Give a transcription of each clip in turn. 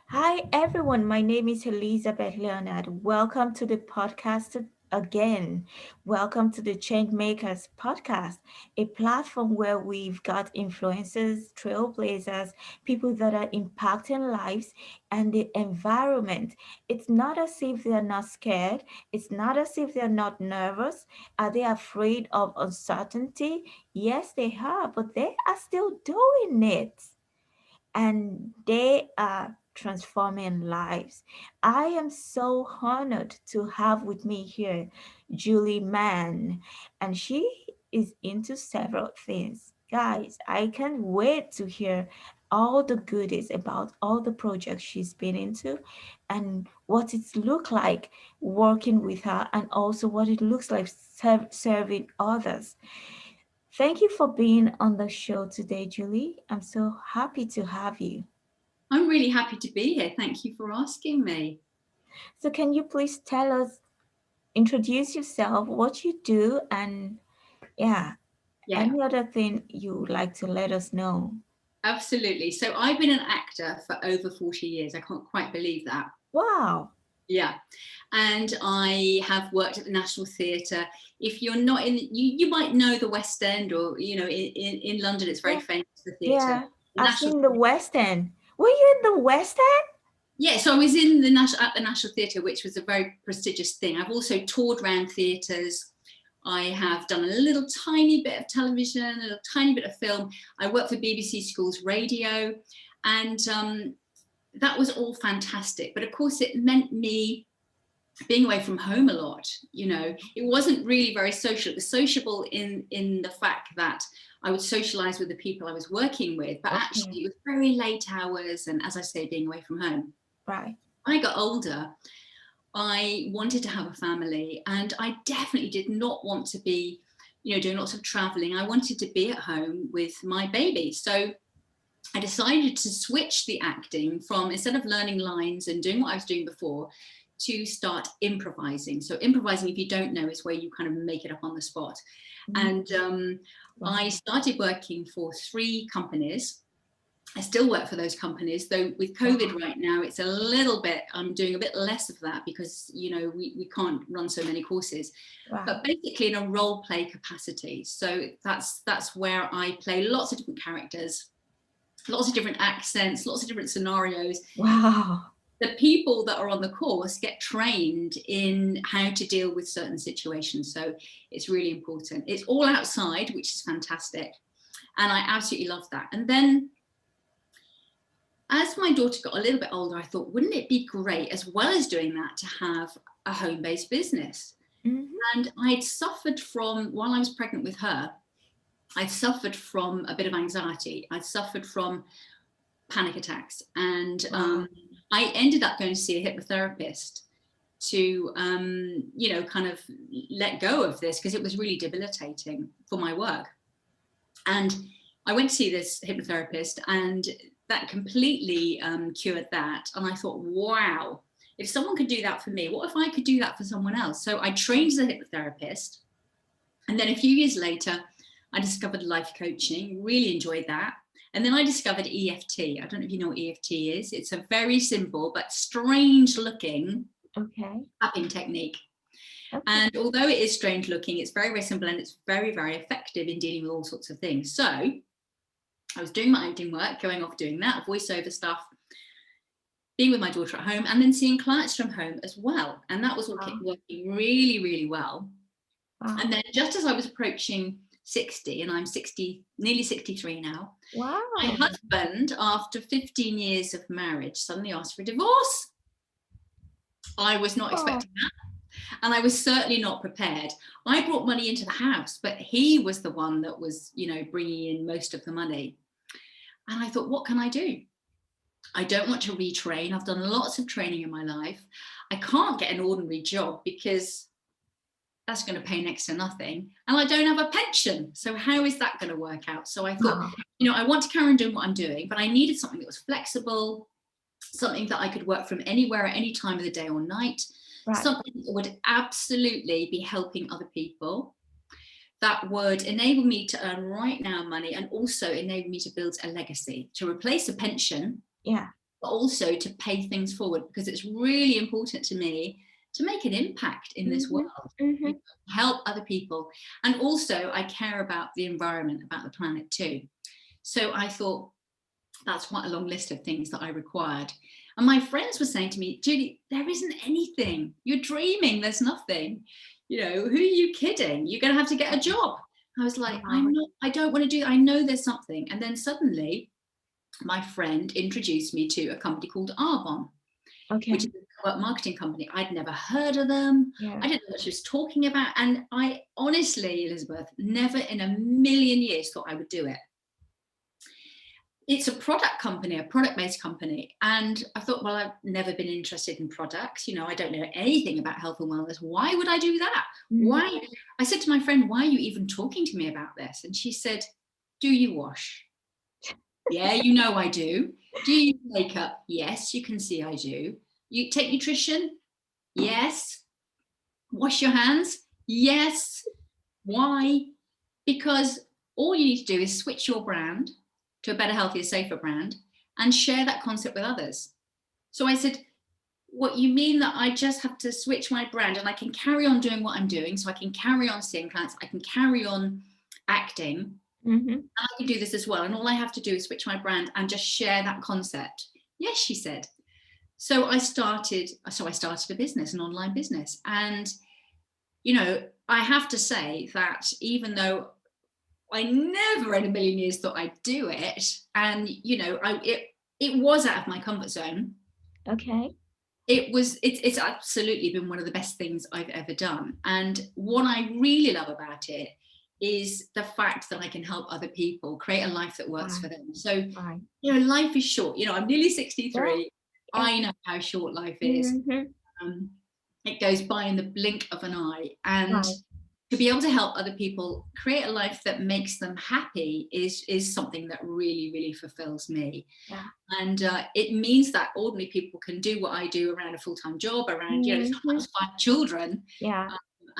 Hi, everyone. My name is Elizabeth Leonard. Welcome to the podcast again. Welcome to the Changemakers podcast, a platform where we've got influencers, trailblazers, people that are impacting lives and the environment. It's not as if they're not scared, it's not as if they're not nervous. Are they afraid of uncertainty? Yes, they are, but they are still doing it and they are transforming lives. I am so honored to have with me here Julie Mann, and she is into several things. Guys, I can't wait to hear all the goodies about all the projects she's been into and what it's looked like working with her and also what it looks like serving others. Thank you for being on the show today, Julie. I'm so happy to have you. I'm really happy to be here. Thank you for asking me. So, can you please tell us, introduce yourself, what you do, and yeah, Yeah, any other thing you would like to let us know? absolutely. So I've been an actor for over 40 years. I can't quite believe that. Wow. Yeah. And I have worked at the National Theatre. If you're not you might know the West End or, in London, it's very Yeah, famous, the theatre. yeah. The I've National seen the West End. Were you in the West End? Yeah, so I was in the at the National Theatre, which was a very prestigious thing. I've also toured around theatres. I have done a little tiny bit of television, a little tiny bit of film. I worked for BBC Schools Radio, and that was all fantastic. But of course, it meant me being away from home a lot. It wasn't really very social. It was sociable in the fact that I would socialise with the people I was working with, but Okay, actually it was very late hours, and as I say, being away from home. right. When I got older, I wanted to have a family, and I definitely did not want to be, doing lots of traveling. I wanted to be at home with my baby. So I decided to switch the acting from, instead of learning lines and doing what I was doing before, to start improvising. So improvising, if you don't know, is where you kind of make it up on the spot. Mm, And I wow, started working for 3 companies. I still work for those companies, though with COVID wow, right now, it's a little bit, I'm doing a bit less of that because, we can't run so many courses, right. but basically in a role play capacity. So that's where I play lots of different characters, lots of different accents, lots of different scenarios. Wow. The people that are on the course get trained in how to deal with certain situations. So it's really important. It's all outside, which is fantastic. And I absolutely love that. And then as my daughter got a little bit older, I thought, wouldn't it be great, as well as doing that, to have a home-based business? Hmm. And I'd suffered from, while I was pregnant with her, I'd suffered from a bit of anxiety. I'd suffered from panic attacks. And Wow. I ended up going to see a hypnotherapist to, kind of let go of this because it was really debilitating for my work. And I went to see this hypnotherapist, and that completely cured that. And I thought, wow, if someone could do that for me, what if I could do that for someone else? So I trained as a hypnotherapist. And then a few years later, I discovered life coaching, really enjoyed that. And then I discovered EFT. I don't know if you know what EFT is. It's a very simple but strange looking Okay, tapping technique. okay. And although it is strange looking, it's very, very simple, and it's very, very effective in dealing with all sorts of things. So I was doing my acting work, going off doing that, voiceover stuff, being with my daughter at home, and then seeing clients from home as well. And that was all Wow, working really, really well. And wow, then just as I was approaching 60, and I'm 60, nearly 63 now, my wow. husband, after 15 years of marriage, suddenly asked for a divorce. I was not Oh, expecting that. And I was certainly not prepared. I brought money into the house, but he was the one that was, bringing in most of the money. And I thought, what can I do? I don't want to retrain. I've done lots of training in my life. I can't get an ordinary job because that's going to pay next to nothing. And I don't have a pension. So how is that going to work out? So I thought, wow. I want to carry on doing what I'm doing, but I needed something that was flexible, something that I could work from anywhere at any time of the day or night, Right. something that would absolutely be helping other people, that would enable me to earn right now money and also enable me to build a legacy, to replace a pension Yeah. but also to pay things forward, because it's really important to me to make an impact in this Mm-hmm. world, Mm-hmm. help other people. And also I care about the environment, about the planet too. So I thought that's quite a long list of things that I required. And my friends were saying to me, Julie, there isn't anything. You're dreaming. There's nothing. You know, who are you kidding? You're going to have to get a job. I was like, Wow. I don't want to do that. I know there's something. And then suddenly my friend introduced me to a company called Arvon, which Okay. is a marketing company. I'd never heard of them. Yeah. I didn't know what she was talking about. And I honestly, Elizabeth, never in a million years thought I would do it. It's a product company, a product-based company. And I thought, well, I've never been interested in products. You know, I don't know anything about health and wellness. Why would I do that? Mm-hmm. Why? I said to my friend, why are you even talking to me about this? And she said, do you wash? Yeah, you know I do. Do you use makeup? Yes, you can see I do. You take nutrition? Yes. Wash your hands? Yes. Why? Because all you need to do is switch your brand to a better, healthier, safer brand and share that concept with others. So I said, what, you mean that I just have to switch my brand and I can carry on doing what I'm doing? So I can carry on seeing clients, I can carry on acting, Mm-hmm. and I can do this as well. And all I have to do is switch my brand and just share that concept. Yes, she said. So I started a business, an online business. And, you know, I have to say that even though I never in a million years thought I'd do it, and, you know, it was out of my comfort zone. Okay. It's absolutely been one of the best things I've ever done. And what I really love about it is the fact that I can help other people create a life that works for Right. them. So, Right. you know, life is short. You know, I'm nearly Yeah. 63. Yeah. I know how short life is. Mm-hmm. Um, it goes by in the blink of an eye. And Right. to be able to help other people create a life that makes them happy is something that really, really fulfills me. Yeah. And it means that ordinary people can do what I do around a full-time job, around, you know, Mm-hmm. sometimes 5 children, Yeah.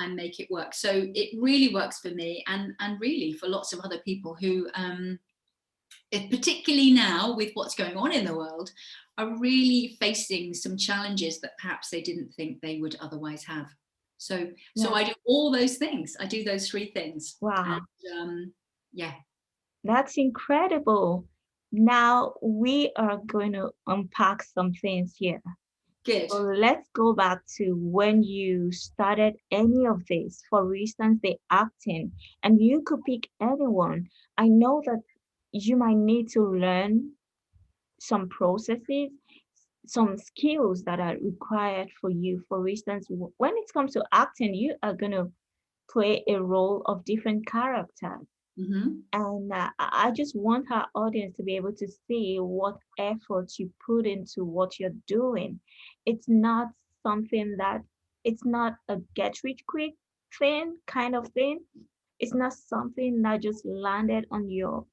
and make it work. So it really works for me, and really for lots of other people who, particularly now with what's going on in the world, are really facing some challenges that perhaps they didn't think they would otherwise have. So Yeah. I do all those things. I do those 3 things. And Wow. yeah, That's incredible. Now we are going to unpack some things here. good. So let's go back to when you started any of this. For instance, the acting, and you could pick anyone. I know that you might need to learn some processes, some skills that are required for you. For instance, when it comes to acting, you are going to play a role of different characters. Mm-hmm. And I just want our audience to be able to see what effort you put into what you're doing. It's not something that, it's not a get rich quick thing kind of thing. It's not something that just landed on your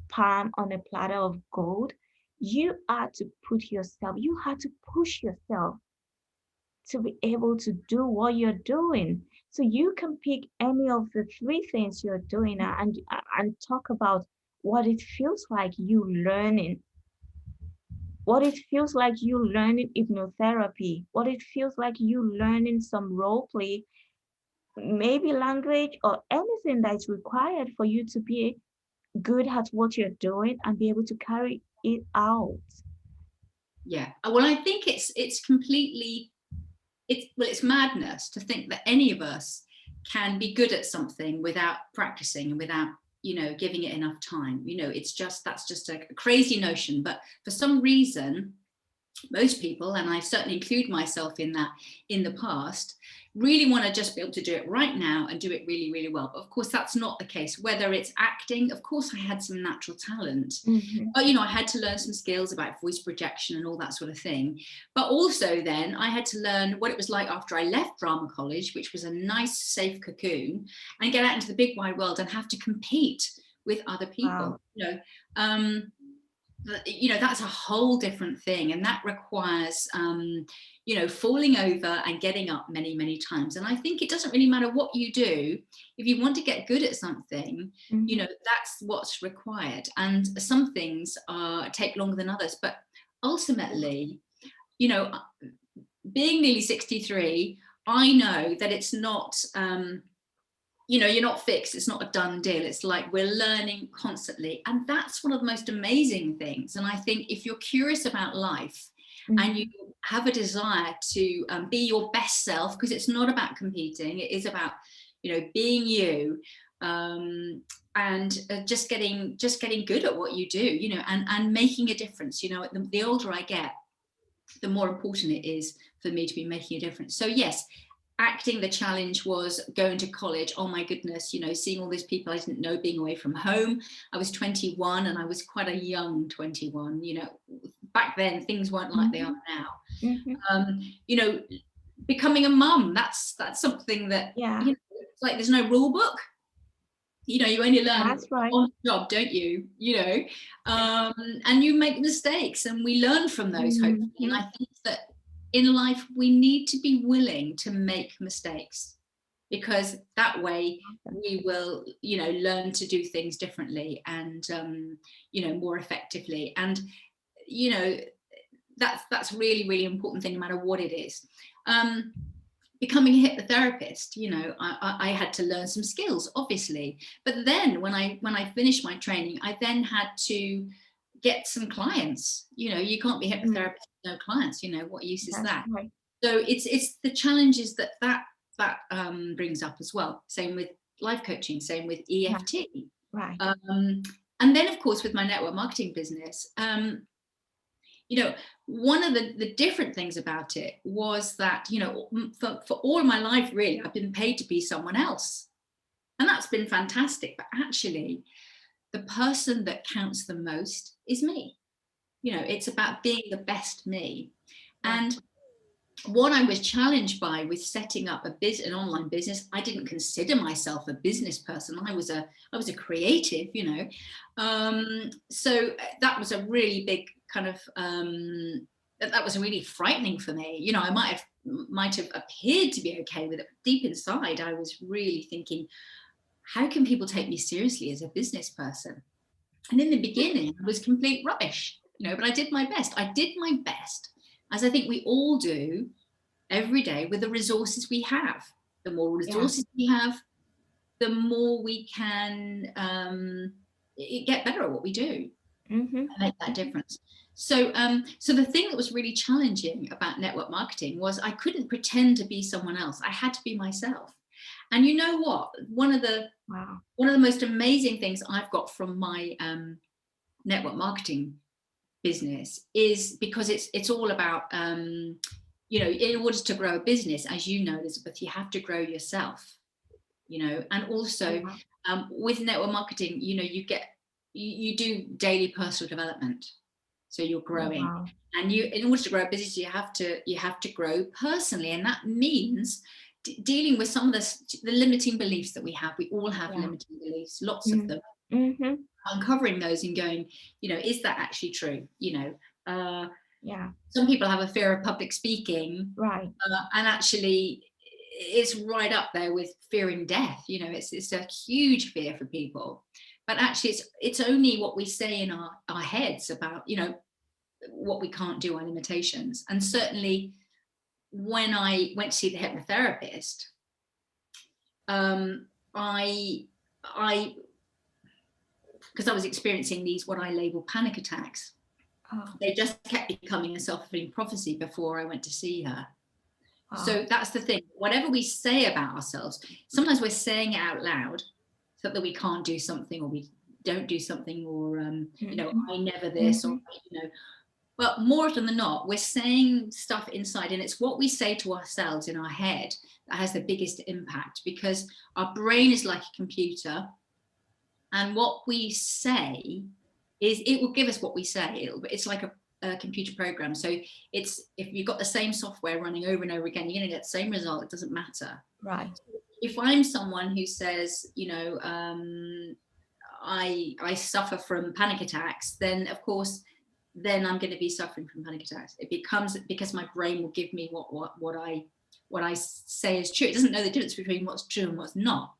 palm on a platter of gold. You had to put yourself, you had to push yourself to be able to do what you're doing. So you can pick any of the 3 things you're doing now and talk about what it feels like you learning, what it feels like you learning hypnotherapy, what it feels like you learning some role play, maybe language or anything that is required for you to be good at what you're doing and be able to carry it out. Yeah. Well, I think it's completely, it's madness to think that any of us can be good at something without practicing and without, you know, giving it enough time. You know, that's just a crazy notion. But for some reason, most people, and I certainly include myself in that in the past, really want to just be able to do it right now and do it really, really well. But of course, that's not the case. Whether it's acting, of course, I had some natural talent. Mm-hmm. But, you know, I had to learn some skills about voice projection and all that sort of thing. But also then I had to learn what it was like after I left drama college, which was a nice, safe cocoon, and get out into the big wide world and have to compete with other Wow. people. You know, that's a whole different thing, and that requires you know, falling over and getting up many, many times. And I think it doesn't really matter what you do, if you want to get good at something, you Mm-hmm. know, that's what's required. And some things take longer than others, but ultimately, you know, being nearly 63, I know that it's not, you're not fixed. It's not a done deal. It's like we're learning constantly. And that's one of the most amazing things. And I think if you're curious about life and you have a desire to be your best self, because it's not about competing, it is about, being you, and just getting good at what you do, and making a difference. The older I get, the more important it is for me to be making a difference. So yes, acting, the challenge was going to college. Oh my goodness, seeing all these people I didn't know, being away from home. I was 21 and I was quite a young 21. Back then things weren't like they are now. Becoming a mum, that's something that, it's like there's no rule book. You only learn on the job, don't you? And you make mistakes and we learn from those, hopefully. And I think that in life, we need to be willing to make mistakes, because that way we will, learn to do things differently and, more effectively. And, that's really, really important thing, no matter what it is. Becoming a hypnotherapist, I had to learn some skills, obviously. But then when I finished my training, I then had to get some clients. You can't be a hypnotherapist with no clients. What use is that? Right. So it's the challenges that brings up as well. Same with life coaching, same with EFT. Right. And then, of course, with my network marketing business, one of the different things about it was that, for all of my life, really, I've been paid to be someone else. And that's been fantastic. But actually, the person that counts the most is me. It's about being the best me. And what I was challenged by with setting up an online business, I didn't consider myself a business person. I was a creative, so that was a really big kind of, that was really frightening for me. I might have appeared to be okay with it, but deep inside, I was really thinking, how can people take me seriously as a business person? And in the beginning, it was complete rubbish, but I did my best. As I think we all do every day with the resources we have. The more resources we have, the more we can get better at what we do and make that difference. So the thing that was really challenging about network marketing was I couldn't pretend to be someone else. I had to be myself. And you know what? One of the most amazing things I've got from my network marketing business is because it's all about, in order to grow a business, as you know, Elizabeth, you have to grow yourself, and also with network marketing, you do daily personal development. So you're growing, and in order to grow a business, you have to grow personally. And that means dealing with some of the limiting beliefs that we have. We all have limiting beliefs, lots of them. Uncovering those and going, is that actually true? Some people have a fear of public speaking, right? And actually, it's right up there with fearing death. It's a huge fear for people. But actually, it's only what we say in our heads about, what we can't do, our limitations. And certainly, when I went to see the hypnotherapist, because I was experiencing these, what I label panic attacks. They just kept becoming a self-fulfilling prophecy before I went to see her. So that's the thing. Whatever we say about ourselves, sometimes we're saying it out loud so that we can't do something, or we don't do something, or, I never this, or, but more often than not, we're saying stuff inside, and it's what we say to ourselves in our head that has the biggest impact, because our brain is like a computer. And what we say it will give us what we say. It's like a computer program. So if you've got the same software running over and over again, you're going to get the same result. It doesn't matter. Right. If I'm someone who says, I suffer from panic attacks, then of course, then I'm going to be suffering from panic attacks. It becomes, because my brain will give me what I say is true. It doesn't know the difference between what's true and what's not.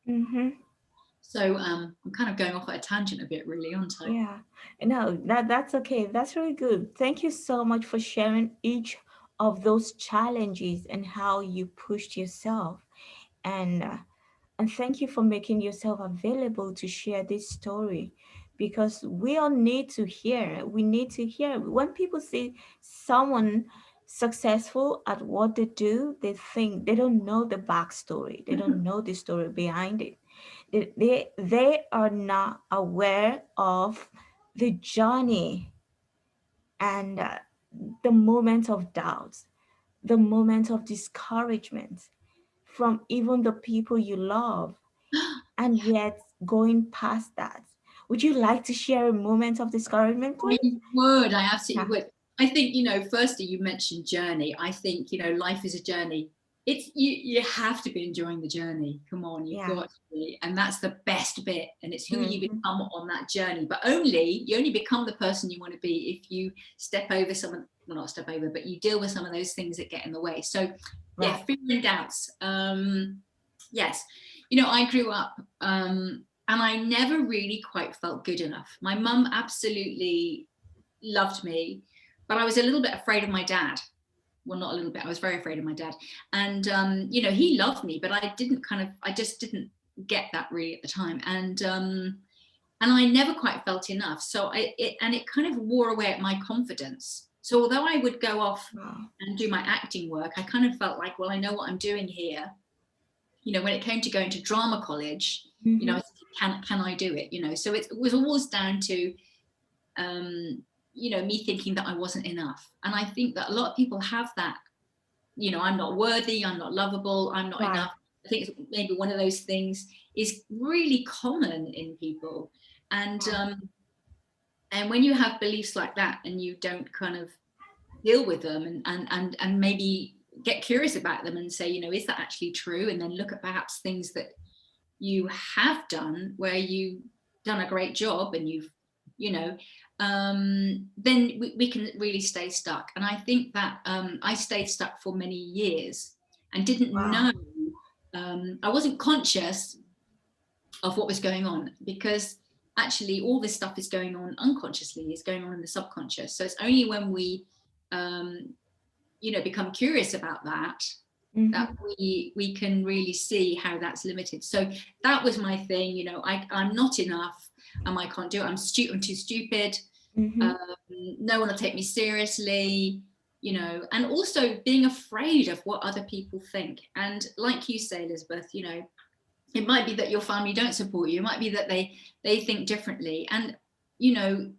So I'm kind of going off at a tangent a bit, really, aren't I? Yeah, no, that's okay. That's really good. Thank you so much for sharing each of those challenges and how you pushed yourself. And and thank you for making yourself available to share this story, because we all need to hear. We need to hear when people see someone successful at what they do, they think they don't know the backstory. They don't know the story behind it. They are not aware of the journey and the moment of doubt, the moment of discouragement from even the people you love, and yet going past that. Would you like to share a moment of discouragement, I please? would. I absolutely Yeah. would. I think, firstly, you mentioned journey. I think, life is a journey. It's you have to be enjoying the journey. Come on, you've Yeah. got to be. And that's the best bit. And it's who you Hmm. become on that journey. But you only become the person you want to be if you step over some of, well, not step over, but you deal with some of those things that get in the way. So yeah, Right. fear and doubts. Yes. I grew up, and I never really quite felt good enough. My mum absolutely loved me, but I was a little bit afraid of my dad. Well, not a little bit. I was very afraid of my dad, and he loved me, but I just didn't get that really at the time, and I never quite felt enough. So it kind of wore away at my confidence. So although I would go off Wow. and do my acting work, I kind of felt like, well, I know what I'm doing here. When it came to going to drama college, Hmm. I said, can I do it? So it was always down to me thinking that I wasn't enough. And I think that a lot of people have that, I'm not worthy, I'm not lovable, I'm not Right. enough. I think it's maybe one of those things is really common in people. And Right. and when you have beliefs like that and you don't kind of deal with them and maybe get curious about them and say, is that actually true? And then look at perhaps things that you have done where you've done a great job and you know then we can really stay stuck. And I think that I stayed stuck for many years and didn't Wow. know. I wasn't conscious of what was going on, because actually all this stuff is going on unconsciously, is going on in the subconscious. So it's only when we um, become curious about that that Hmm. we can really see how that's limited. So that was my thing. I'm not enough. I can't do it. I'm too stupid. Hmm. um, no one will take me seriously. And also being afraid of what other people think. And like you say, Elizabeth, it might be that your family don't support you. It might be that they think differently. And you know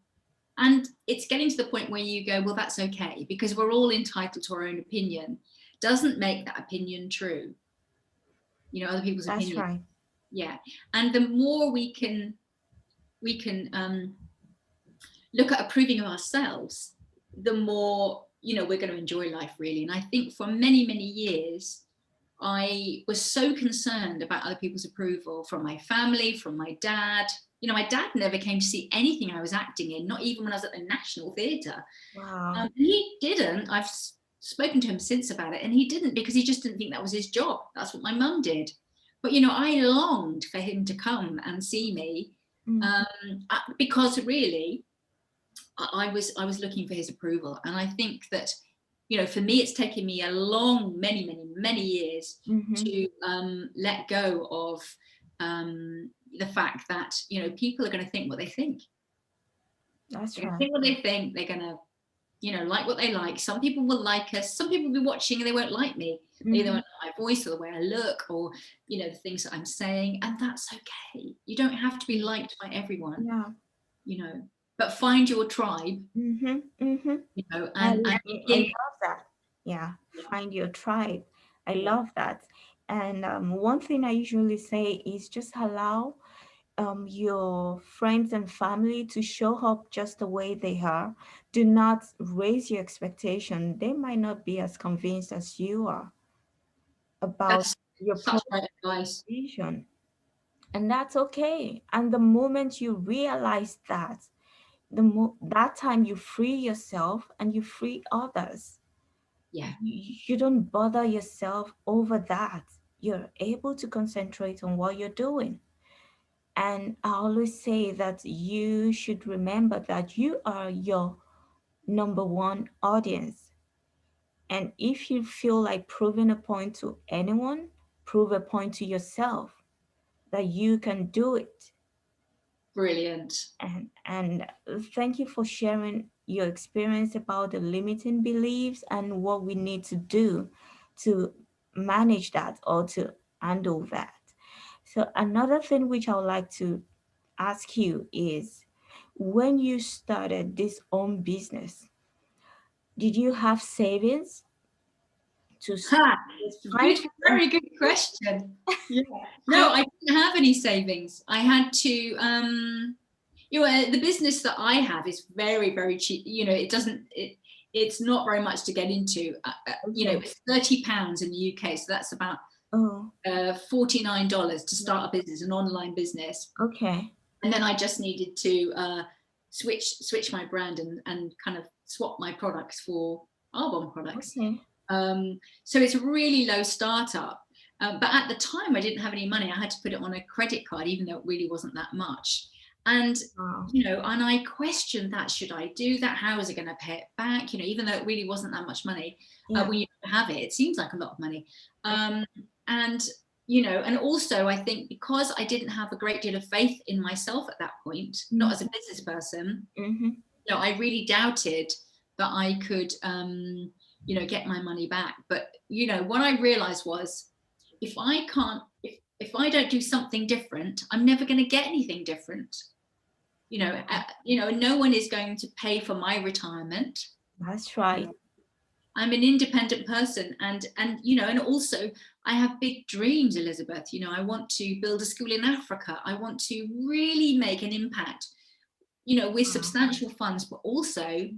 and it's getting to the point where you go, well, that's okay, because we're all entitled to our own opinion. Doesn't make that opinion true. Other people's That's opinion. right. Yeah. And the more we can look at approving of ourselves, the more we're going to enjoy life, really. And I think for many, many years I was so concerned about other people's approval, from my family, from my dad. My dad never came to see anything I was acting in, not even when I was at the National Theatre. Wow. He didn't. I've spoken to him since about it, and he didn't, because he just didn't think that was his job. That's what my mum did. But I longed for him to come and see me, Hmm. because really, I was looking for his approval. And I think that for me, it's taken me a long, many, many, many years Hmm. to let go of the fact that people are going to think what they think. That's They're going to right. think what they think. They're going to like what they like. Some people will like us. Some people will be watching and they won't like me. They either Hmm. won't like my voice or the way I look, or the things that I'm saying, and that's okay. You don't have to be liked by everyone, Yeah. you know. But find your tribe, Hmm. Hmm. and I begin. love that. Yeah, Yeah, find your tribe. I yeah, love that. And one thing I usually say is just allow your friends and family to show up just the way they are. Do not raise your expectation. They might not be as convinced as you are about that's your such progress great advice. vision. And that's okay. And the moment you realize that, that time you free yourself and you free others. Yeah, You don't bother yourself over that. You're able to concentrate on what you're doing. And I always say that you should remember that you are your number one audience. And if you feel like proving a point to anyone, prove a point to yourself that you can do it. Brilliant. And thank you for sharing your experience about the limiting beliefs and what we need to do to manage that or to handle that. So another thing which I would like to ask you is, when you started this own business, did you have savings to Ha! find Good, some? very good question. Yeah. No, I didn't have any savings. I had to, the business that I have is very, very cheap. It doesn't, it's not very much to get into. Okay. It's £30 in the UK. So that's about Oh, $49 to start a business, an online business. okay. And then I just needed to switch my brand and kind of swap my products for Arbonne products. Okay. So it's a really low startup. But at the time, I didn't have any money. I had to put it on a credit card, even though it really wasn't that much. And Wow. and I questioned that. Should I do that? How is it going to pay it back? Even though it really wasn't that much money, Yeah. when you don't have it, it seems like a lot of money. And and also I think because I didn't have a great deal of faith in myself at that point, not as a business person, Mm-hmm. I really doubted that I could, get my money back. But what I realized was, if I can't, if I don't do something different, I'm never going to get anything different. No one is going to pay for my retirement. That's Uh, right. I'm an independent person, and also I have big dreams, Elizabeth. I want to build a school in Africa. I want to really make an impact, with Wow. substantial funds, but also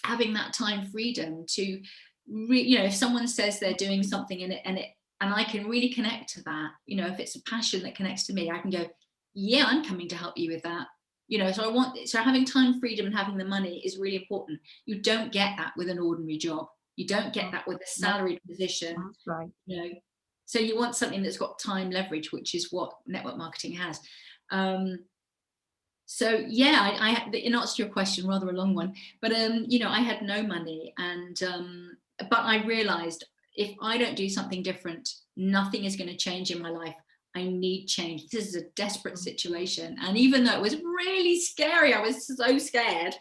having that time freedom to, if someone says they're doing something and I can really connect to that, if it's a passion that connects to me, I can go, yeah, I'm coming to help you with that. So having time freedom and having the money is really important. You don't get that with an ordinary job. You don't get that with a That's, salaried position, that's right. you know. So you want something that's got time leverage, which is what network marketing has. So yeah, in answer to your question, rather a long one, but I had no money, and but I realized, if I don't do something different, nothing is going to change in my life. I need change. This is a desperate situation, and even though it was really scary, I was so scared.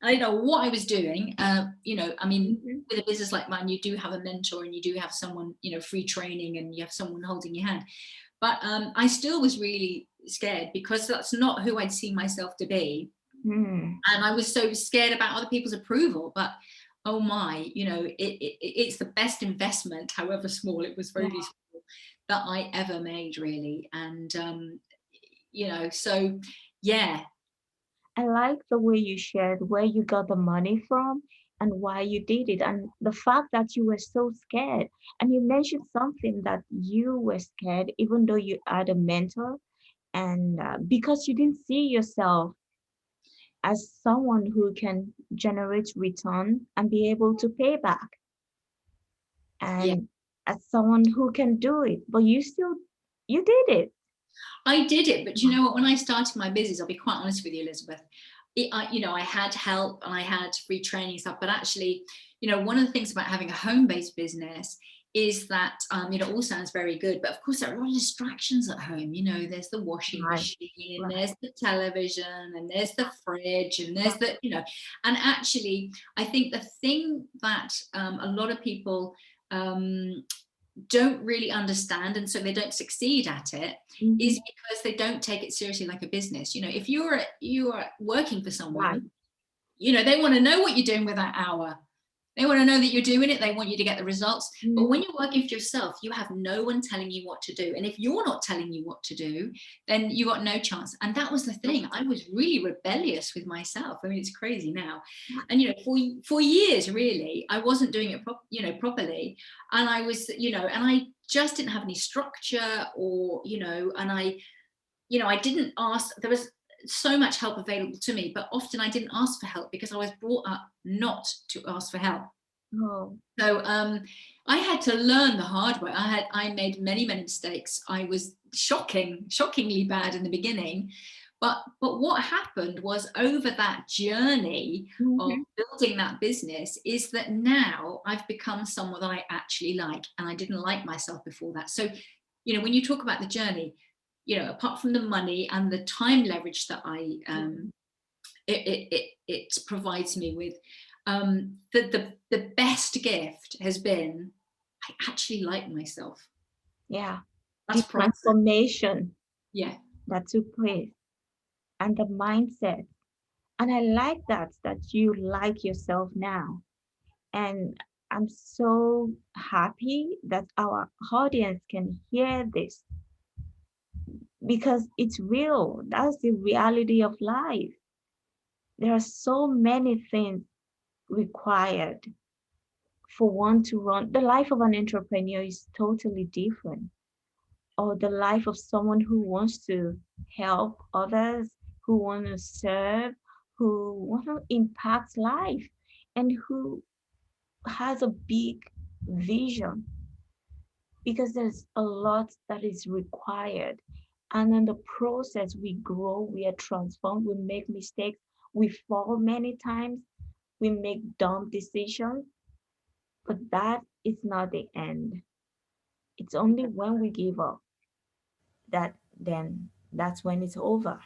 I didn't know what I was doing. I mean, Mm-hmm. with a business like mine, you do have a mentor, and you do have someone, free training, and you have someone holding your hand. But I still was really scared, because that's not who I'd seen myself to be. Mm. And I was so scared about other people's approval. But oh my, it's the best investment, however small, it was Yeah. very small, that I ever made, really. And, so yeah. I like the way you shared where you got the money from and why you did it, and the fact that you were so scared. And you mentioned something that you were scared, even though you had a mentor, and because you didn't see yourself as someone who can generate return and be able to pay back, Yeah, and as someone who can do it, but you did it. I did it. But you know what? When I started my business, I'll be quite honest with you, Elizabeth. I had help and I had free training stuff. But actually, one of the things about having a home-based business is that, it all sounds very good. But of course, there are a lot of distractions at home. There's the washing Right, machine, right. there's the television, and there's the fridge, and there's and actually, I think the thing that a lot of people don't really understand, and so they don't succeed at it, Mm-hmm. is because they don't take it seriously like a business. If you're working for Right. someone, they want to know what you're doing with that hour. They want to know that you're doing it. They want you to get the results. But when Mm-hmm. you're working for yourself, you have no one telling you what to do. And if you're not telling you what to do, then you got no chance. And that was the thing. I was really rebellious with myself. I mean, it's crazy now. And for years, really, I wasn't doing it properly. And I was, and I just didn't have any structure, or, and I didn't ask. There was so much help available to me, but often I didn't ask for help because I was brought up not to ask for help. Oh. So I had to learn the hard way. I made many mistakes. I was shockingly bad in the beginning. But what happened was, over that journey of Mm-hmm. building that business, is that now I've become someone that I actually like, and I didn't like myself before that. So, when you talk about the journey, apart from the money and the time leverage that it provides me with, the best gift has been, I actually like myself. Yeah. That's The priceless. transformation Yeah. that took place and the mindset. And I like that you like yourself now. And I'm so happy that our audience can hear this because it's real. That's the reality of life. There are so many things required for one to run. The life of an entrepreneur is totally different, or the life of someone who wants to help others, who want to serve, who want to impact life, and who has a big vision, because there's a lot that is required. And in the process, we grow, we are transformed, we make mistakes, we fall many times, we make dumb decisions, but that is not the end. It's only when we give up that then that's when it's over.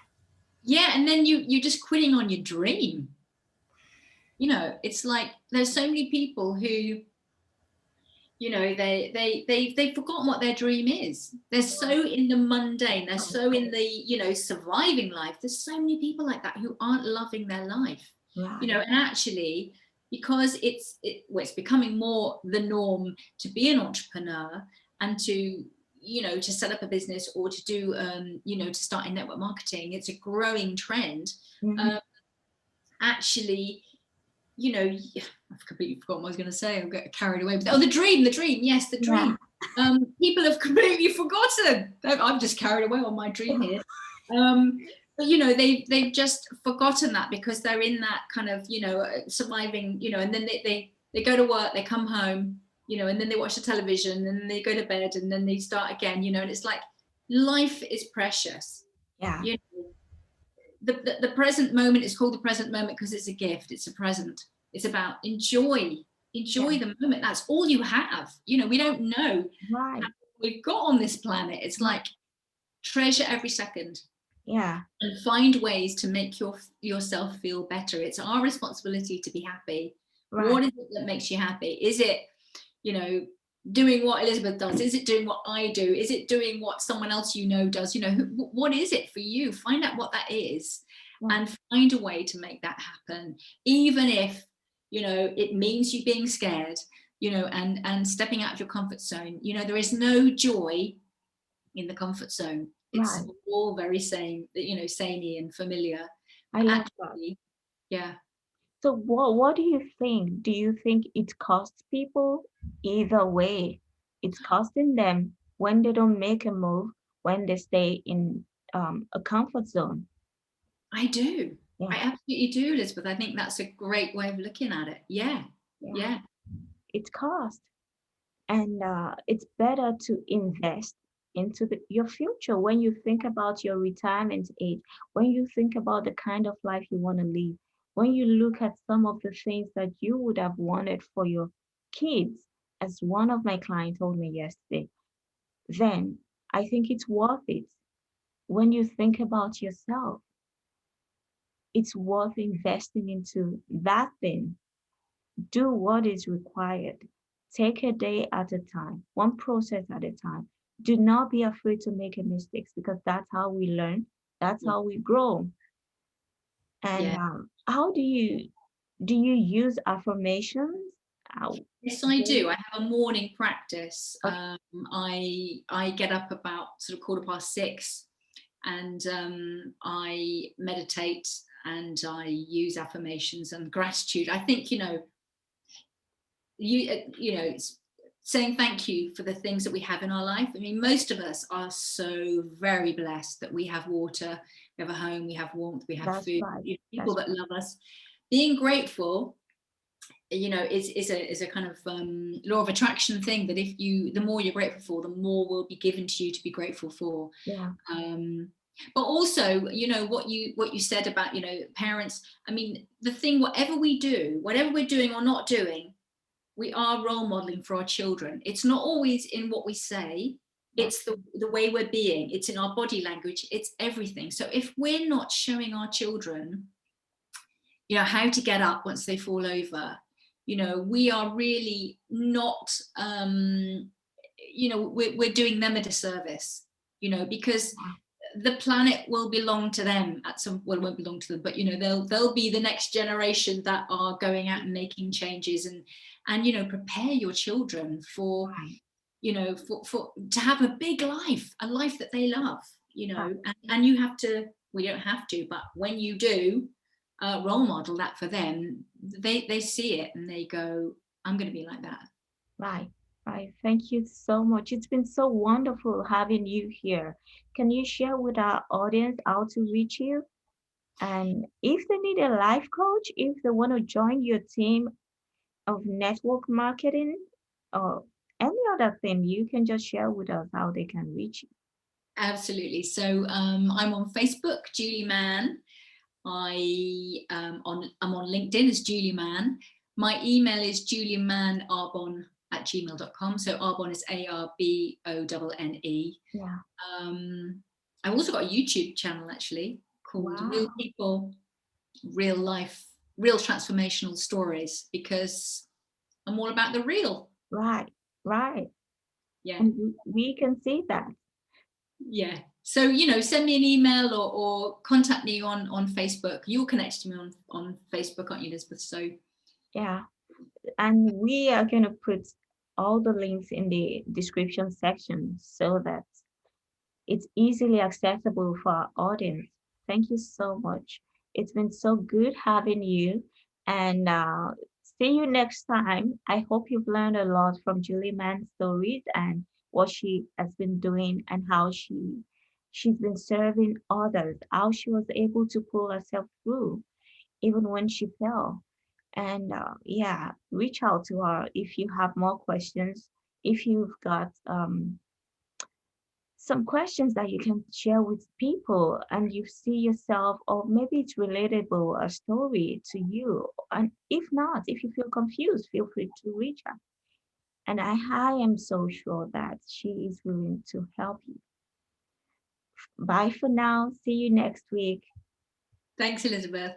Yeah, and then you're just quitting on your dream. It's like, there's so many people who, they've forgotten what their dream is. They're so in the mundane, they're so in the, surviving life. There's so many people like that who aren't loving their life. Right. And actually, because it's becoming more the norm to be an entrepreneur, and to set up a business, or to do to start in network marketing. It's a growing trend. Mm-hmm. um, Actually, you know, I've completely forgotten what I was going to say. I'm getting carried away with that. Oh, the dream. Yes, the Yeah. dream. People have completely forgotten. I'm just carried away on my dream here. But they've just forgotten that, because they're in that kind of surviving. And then they go to work, they come home, and then they watch the television, and then they go to bed, and then they start again. And it's like, life is precious. Yeah. You know, the present moment is called the present moment because it's a gift. It's a present. It's about Yeah. enjoy the moment. That's all you have. We don't know how Right. we've got on this planet. It's like, treasure every second, Yeah. and find ways to make yourself feel better. It's our responsibility to be happy. Right. What is it that makes you happy? Is it, you know doing what Elizabeth does? Is it doing what I do? Is it doing what someone else does? What is it for you? Find out what that is, Yeah. and find a way to make that happen, even if it means you being scared, and stepping out of your comfort zone. There is no joy in the comfort zone. It's Right. all very samey and familiar. I But love that. actually, yeah. So what do you think? Do you think it costs people either way? It's costing them when they don't make a move, when they stay in a comfort zone. I do. I Yeah. absolutely do, Elizabeth. I think that's a great way of looking at it. Yeah. Yeah. Yeah. It's cost. And it's better to invest into your future when you think about your retirement age, when you think about the kind of life you want to live, when you look at some of the things that you would have wanted for your kids, as one of my clients told me yesterday, then I think it's worth it. When you think about yourself, it's worth investing into that thing. Do what is required. Take a day at a time, one process at a time. Do not be afraid to make a mistakes, because that's how we learn. That's Yeah. how we grow. And Yeah. how do you use affirmations? How, Yes, I do do. I have a morning practice. okay, I get up about sort of 6:15, and I meditate, and I use affirmations and gratitude. I think it's saying thank you for the things that we have in our life. I mean, most of us are so very blessed that we have water, we have a home, we have warmth, we have that's food, right. we have people That's that love us. Being grateful is a kind of law of attraction thing, that if you, the more you're grateful for, the more will be given to you to be grateful for. Yeah. But also, what you said about, parents. I mean, the thing, whatever we do, whatever we're doing or not doing, we are role modeling for our children. It's not always in what we say, Yeah. it's the way we're being, it's in our body language, it's everything. So if we're not showing our children, how to get up once they fall over, we are really not, we're doing them a disservice, because the planet will belong to them at some, well, it won't belong to them, but they'll be the next generation that are going out and making changes, and prepare your children for, Right. for to have a big life, a life that they love, Right. and you have to, we don't have to, but when you do role model that for them, they see it and they go, I'm going to be like that. Right. Right. Thank you so much. It's been so wonderful having you here. Can you share with our audience how to reach you? And if they need a life coach, if they want to join your team of network marketing or any other thing, you can just share with us how they can reach you. Absolutely. So I'm on Facebook, Julie Mann. I'm on LinkedIn as Julie Mann. My email is juliemannarbonne@gmail.com. So Arbonne is ARBONNE. Yeah. I've also got a YouTube channel actually called Real Wow. People, Real Life, Real Transformational Stories, because I'm all about the real. Right. Right. Yeah. And we can see that. Yeah. So, send me an email, or contact me on Facebook. You're connected to me on Facebook, aren't you, Elizabeth? So Yeah. And we are going to put all the links in the description section so that it's easily accessible for our audience. Thank you so much. It's been so good having you. And see you next time. I hope you've learned a lot from Julie Mann's stories and what she has been doing and how she's been serving others, how she was able to pull herself through even when she fell. And yeah, reach out to her if you have more questions. If you've got some questions that you can share with people and you see yourself, or maybe it's relatable, a story to you. And if not, if you feel confused, feel free to reach out. And I am so sure that she is willing to help you. Bye for now. See you next week. thanks, Elizabeth.